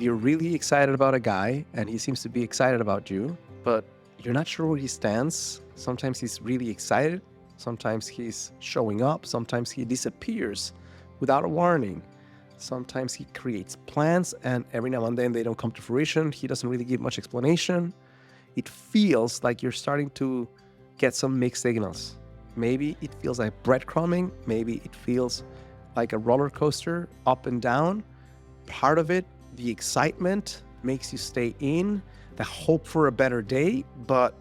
if you're really excited about a guy and he seems to be excited about you, but you're not sure where he stands, sometimes he's really excited, sometimes he's showing up, sometimes he disappears without a warning. Sometimes he creates plans and every now and then they don't come to fruition. He doesn't really give much explanation. It feels like you're starting to get some mixed signals. Maybe it feels like breadcrumbing. Maybe it feels like a roller coaster up and down. Part of it, the excitement makes you stay in, the hope for a better day, but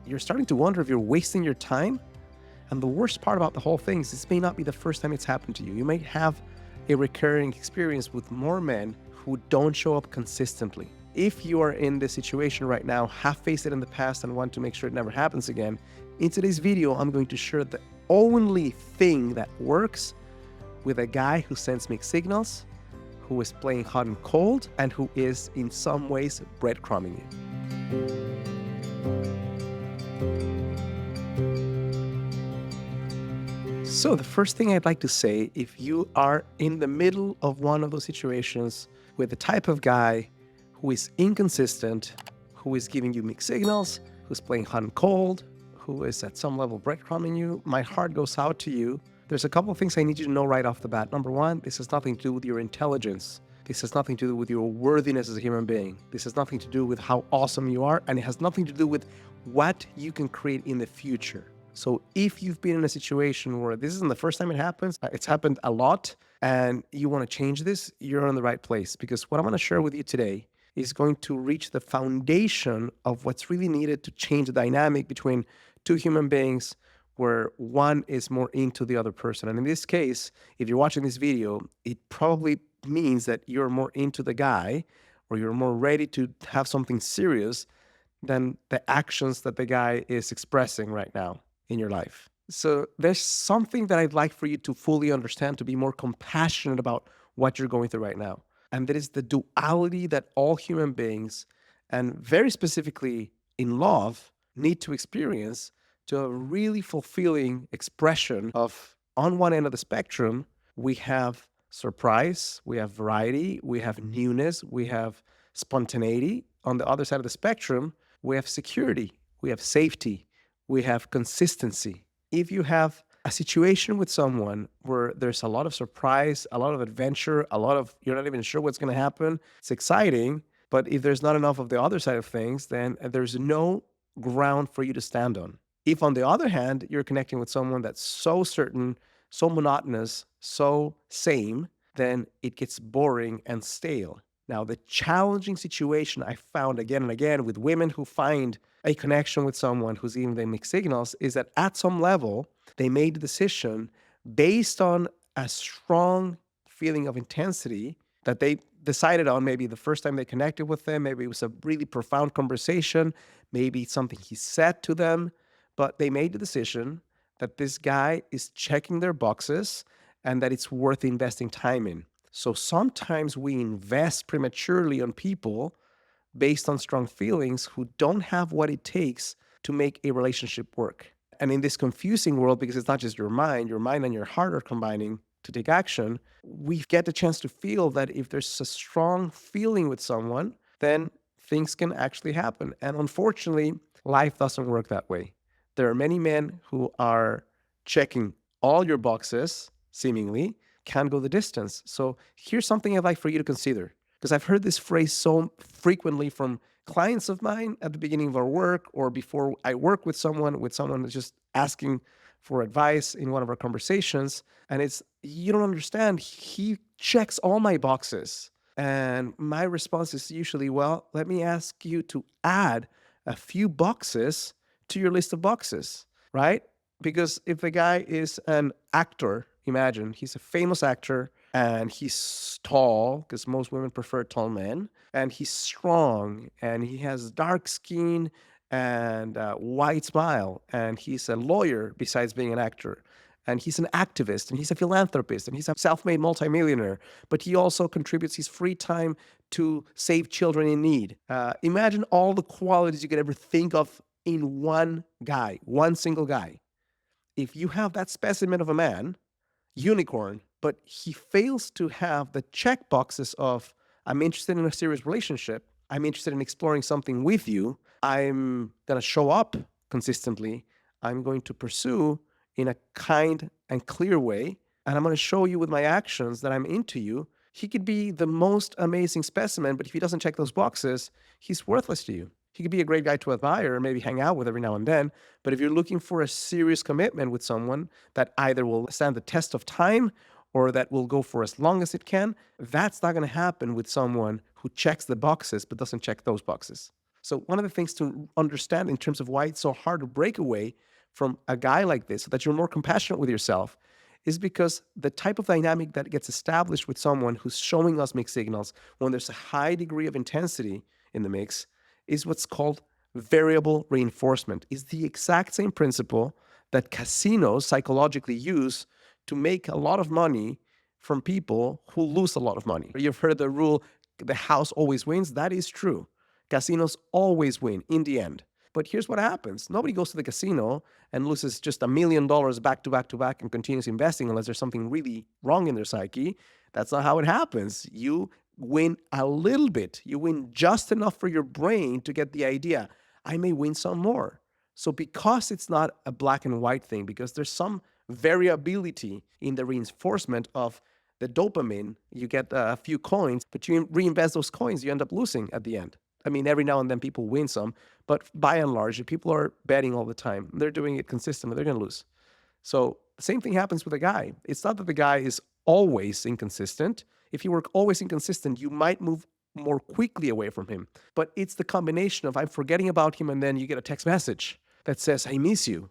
you're starting to wonder if you're wasting your time. And the worst part about the whole thing is this may not be the first time it's happened to you. You may have a recurring experience with more men who don't show up consistently. If you are in this situation right now, have faced it in the past and want to make sure it never happens again, in today's video, I'm going to share the only thing that works with a guy who sends mixed signals, who is playing hot and cold, and who is in some ways breadcrumbing you. So the first thing I'd like to say, if you are in the middle of one of those situations with the type of guy who is inconsistent, who is giving you mixed signals, who's playing hot and cold, who is at some level breadcrumbing you, my heart goes out to you. There's a couple of things I need you to know right off the bat. Number one, this has nothing to do with your intelligence. This has nothing to do with your worthiness as a human being. This has nothing to do with how awesome you are, and it has nothing to do with what you can create in the future. So if you've been in a situation where this isn't the first time it happens, it's happened a lot, and you want to change this, you're in the right place. Because what I want to share with you today is going to reach the foundation of what's really needed to change the dynamic between two human beings where one is more into the other person. And in this case, if you're watching this video, it probably means that you're more into the guy, or you're more ready to have something serious than the actions that the guy is expressing right now in your life. So there's something that I'd like for you to fully understand, to be more compassionate about what you're going through right now. And that is the duality that all human beings, and very specifically in love, need to experience to a really fulfilling expression of, on one end of the spectrum, we have surprise, we have variety, we have newness, we have spontaneity. On the other side of the spectrum, we have security, we have safety, we have consistency. If you have a situation with someone where there's a lot of surprise, a lot of adventure, you're not even sure what's going to happen, it's exciting, but if there's not enough of the other side of things, then there's no ground for you to stand on. If, on the other hand, you're connecting with someone that's so certain, so monotonous, so same, then it gets boring and stale. Now, the challenging situation I found again and again with women who find a connection with someone who's giving them mixed signals is that at some level, they made the decision based on a strong feeling of intensity that they decided on. Maybe the first time they connected with them, maybe it was a really profound conversation, maybe it's something he said to them, but they made the decision that this guy is checking their boxes and that it's worth investing time in. So sometimes we invest prematurely on people based on strong feelings who don't have what it takes to make a relationship work. And in this confusing world, because it's not just your mind and your heart are combining to take action, we get the chance to feel that if there's a strong feeling with someone, then things can actually happen. And unfortunately, life doesn't work that way. There are many men who are checking all your boxes, seemingly, can't go the distance. So here's something I'd like for you to consider, because I've heard this phrase so frequently from clients of mine at the beginning of our work, or before I work with someone that's just asking for advice in one of our conversations. And it's, you don't understand, he checks all my boxes. And my response is usually, well, let me ask you to add a few boxes to your list of boxes, right? Because if the guy is an actor, imagine he's a famous actor and he's tall, because most women prefer tall men, and he's strong and he has dark skin and a white smile, and he's a lawyer besides being an actor, and he's an activist, and he's a philanthropist, and he's a self-made multimillionaire, but he also contributes his free time to save children in need. Imagine all the qualities you could ever think of in one guy, one single guy. If you have that specimen of a man, unicorn, but he fails to have the check boxes of I'm interested in a serious relationship. I'm interested in exploring something with you. I'm going to show up consistently. I'm going to pursue in a kind and clear way. And I'm going to show you with my actions that I'm into you. He could be the most amazing specimen, but if he doesn't check those boxes, he's worthless to you. He could be a great guy to admire, maybe hang out with every now and then. But if you're looking for a serious commitment with someone that either will stand the test of time or that will go for as long as it can, that's not going to happen with someone who checks the boxes but doesn't check those boxes. So one of the things to understand in terms of why it's so hard to break away from a guy like this, so that you're more compassionate with yourself, is because the type of dynamic that gets established with someone who's showing us mixed signals when there's a high degree of intensity in the mix is what's called variable reinforcement. Is the exact same principle that casinos psychologically use to make a lot of money from people who lose a lot of money. You've heard the rule, the house always wins. That is true. Casinos always win in the end. But here's what happens. Nobody goes to the casino and loses just $1 million back to back to back and continues investing unless there's something really wrong in their psyche. That's not how it happens. You win a little bit. You win just enough for your brain to get the idea, I may win some more. So because it's not a black and white thing, because there's some variability in the reinforcement of the dopamine, you get a few coins, but you reinvest those coins, you end up losing at the end. I mean, every now and then people win some, but by and large, if people are betting all the time, they're doing it consistently, they're going to lose. So the same thing happens with a guy. It's not that the guy is always inconsistent. If you were always inconsistent, you might move more quickly away from him. But it's the combination of I'm forgetting about him and then you get a text message that says, I miss you.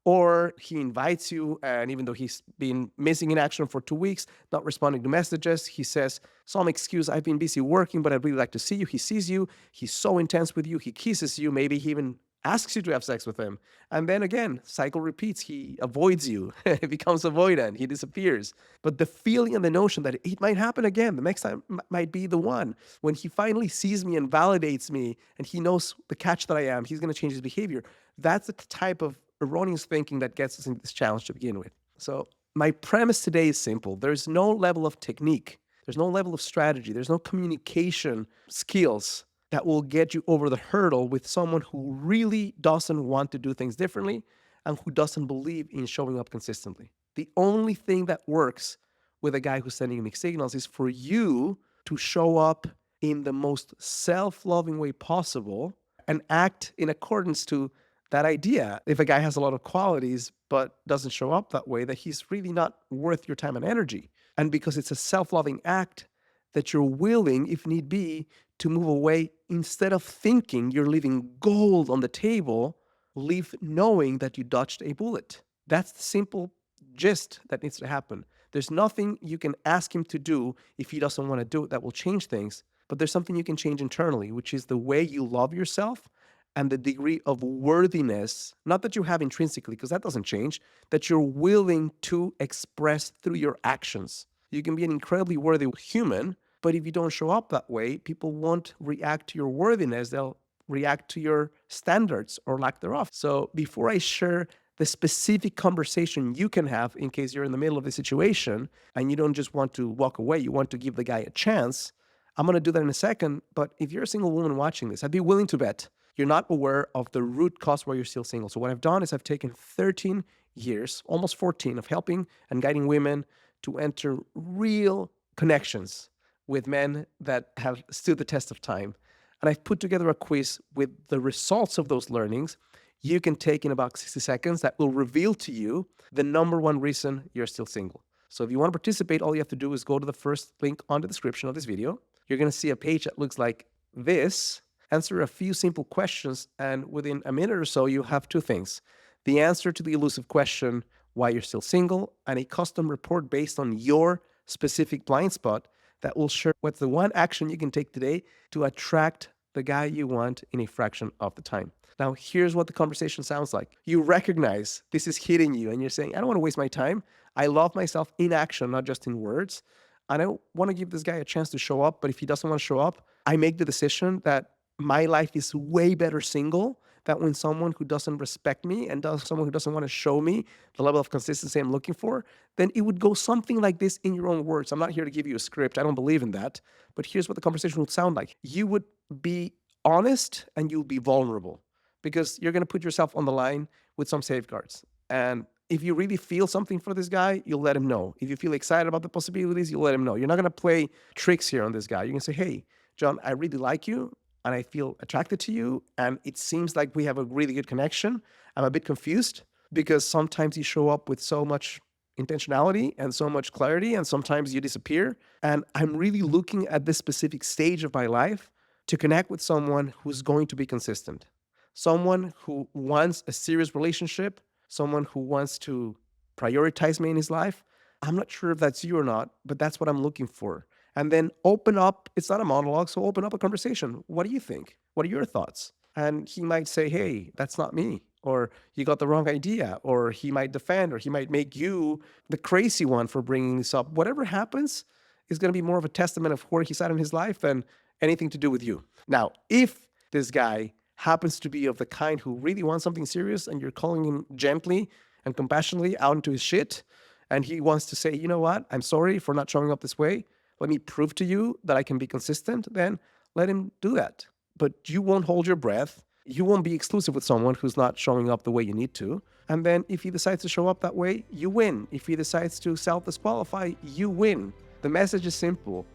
Or he invites you, and even though he's been missing in action for 2 weeks, not responding to messages, he says, some excuse, I've been busy working, but I'd really like to see you. He sees you. He's so intense with you. He kisses you. Maybe he even asks you to have sex with him. And then again, cycle repeats. He avoids you. He becomes avoidant. He disappears. But the feeling and the notion that it might happen again, the next time might be the one. When he finally sees me and validates me, and he knows the catch that I am, he's going to change his behavior. That's the type of erroneous thinking that gets us into this challenge to begin with. So my premise today is simple. There's no level of technique. There's no level of strategy. There's no communication skills that will get you over the hurdle with someone who really doesn't want to do things differently and who doesn't believe in showing up consistently. The only thing that works with a guy who's sending mixed signals is for you to show up in the most self-loving way possible and act in accordance to that idea. If a guy has a lot of qualities but doesn't show up that way, that he's really not worth your time and energy. And because it's a self-loving act that you're willing, if need be, to move away, instead of thinking you're leaving gold on the table, leave knowing that you dodged a bullet. That's the simple gist that needs to happen. There's nothing you can ask him to do if he doesn't want to do it that will change things. But there's something you can change internally, which is the way you love yourself and the degree of worthiness, not that you have intrinsically, because that doesn't change, that you're willing to express through your actions. You can be an incredibly worthy human, but if you don't show up that way, people won't react to your worthiness. They'll react to your standards or lack thereof. So before I share the specific conversation you can have in case you're in the middle of the situation and you don't just want to walk away, you want to give the guy a chance, I'm going to do that in a second. But if you're a single woman watching this, I'd be willing to bet you're not aware of the root cause why you're still single. So what I've done is I've taken 13 years, almost 14, of helping and guiding women to enter real connections with men that have stood the test of time. And I've put together a quiz with the results of those learnings you can take in about 60 seconds that will reveal to you the number one reason you're still single. So if you want to participate, all you have to do is go to the first link on the description of this video. You're going to see a page that looks like this. Answer a few simple questions, and within a minute or so, you have two things. The answer to the elusive question, why you're still single, and a custom report based on your specific blind spot that will share what's the one action you can take today to attract the guy you want in a fraction of the time. Now, here's what the conversation sounds like. You recognize this is hitting you, and you're saying, I don't want to waste my time. I love myself in action, not just in words. And I want to give this guy a chance to show up, but if he doesn't want to show up, I make the decision that my life is way better single that when someone who doesn't respect me and someone who doesn't want to show me the level of consistency I'm looking for, then it would go something like this in your own words. I'm not here to give you a script. I don't believe in that. But here's what the conversation would sound like. You would be honest and you'll be vulnerable because you're going to put yourself on the line with some safeguards. And if you really feel something for this guy, you'll let him know. If you feel excited about the possibilities, you'll let him know. You're not going to play tricks here on this guy. You're going to say, hey, John, I really like you and I feel attracted to you. And it seems like we have a really good connection. I'm a bit confused because sometimes you show up with so much intentionality and so much clarity, and sometimes you disappear. And I'm really looking at this specific stage of my life to connect with someone who's going to be consistent, someone who wants a serious relationship, someone who wants to prioritize me in his life. I'm not sure if that's you or not, but that's what I'm looking for. And then open up, it's not a monologue, so open up a conversation. What do you think? What are your thoughts? And he might say, hey, that's not me. Or you got the wrong idea. Or he might defend, or he might make you the crazy one for bringing this up. Whatever happens is going to be more of a testament of where he's at in his life than anything to do with you. Now, if this guy happens to be of the kind who really wants something serious and you're calling him gently and compassionately out into his shit, and he wants to say, you know what, I'm sorry for not showing up this way. Let me prove to you that I can be consistent, then let him do that. But you won't hold your breath. You won't be exclusive with someone who's not showing up the way you need to. And then if he decides to show up that way, you win. If he decides to self-disqualify, you win. The message is simple.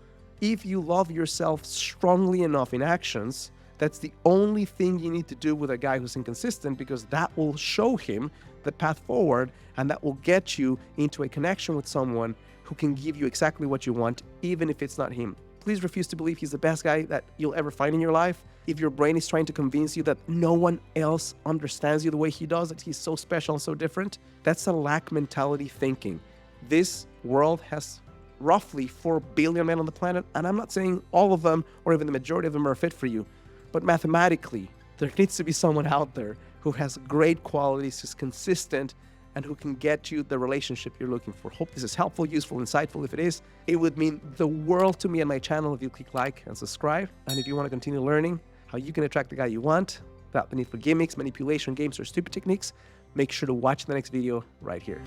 If you love yourself strongly enough in actions, that's the only thing you need to do with a guy who's inconsistent, because that will show him the path forward, and that will get you into a connection with someone who can give you exactly what you want, even if it's not him. Please refuse to believe he's the best guy that you'll ever find in your life. If your brain is trying to convince you that no one else understands you the way he does, that he's so special and so different, that's a lack mentality thinking. This world has roughly 4 billion men on the planet, and I'm not saying all of them or even the majority of them are fit for you. But mathematically, there needs to be someone out there who has great qualities, who's consistent, and who can get you the relationship you're looking for. Hope this is helpful, useful, insightful. If it is, it would mean the world to me and my channel if you click like and subscribe. And if you want to continue learning how you can attract the guy you want without the need for gimmicks, manipulation, games, or stupid techniques, make sure to watch the next video right here.